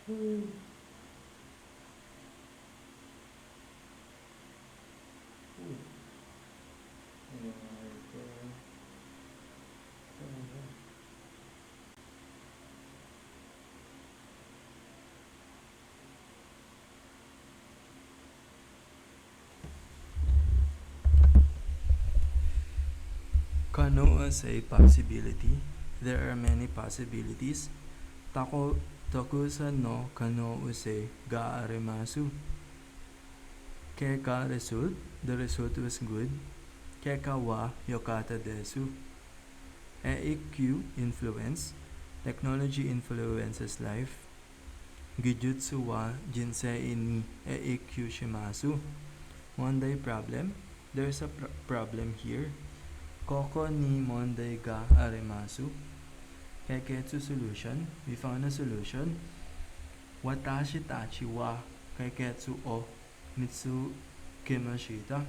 Mm. Kano is a possibility. There are many possibilities. Takusa no kano use ga arimasu. Keka result, the result was good. Keka wa yokata desu. EQ influence, technology influences life. Gijutsu wa jinsei ni EQ shimasu. Monday problem, there's a problem here. Koko ni Monday ga arimasu. Kaiketsu solution, we found a solution. Watashi tachi wa kaiketsu o mitsu kimashita.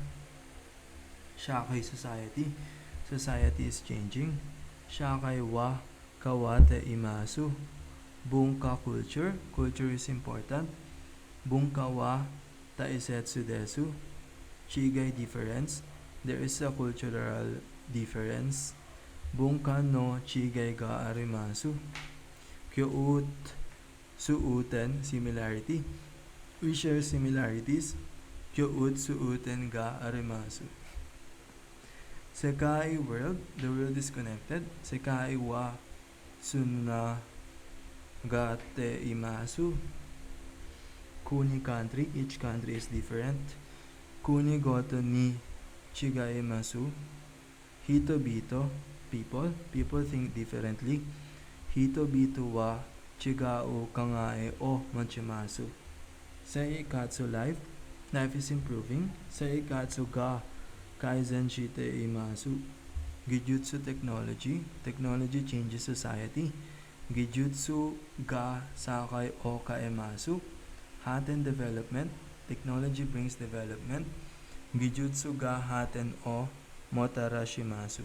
Shakai society, society is changing. Shakai wa kawate imasu. Bunka culture, culture is important. Bunka wa taisetsu desu. Chigai difference, there is a cultural difference. Bunka no chigai ga arimasu. Kyuut suuten, similarity. We share similarities. Kyuut suuten ga arimasu. Sekai world, the world is connected. Sekai wa sunna ga te imasu. Kuni country, each country is different. Kuni goto ni chigaimasu. Hitobito, people think differently. Hitobito wa chigao kangae o manchimasu. Seikatsu life is improving. Seikatsu ga kaizen shite imasu. Gijutsu technology changes society. Gijutsu ga sakai o kaemasu. Haten development, technology brings development. Gijutsu ga haten o motarashimasu.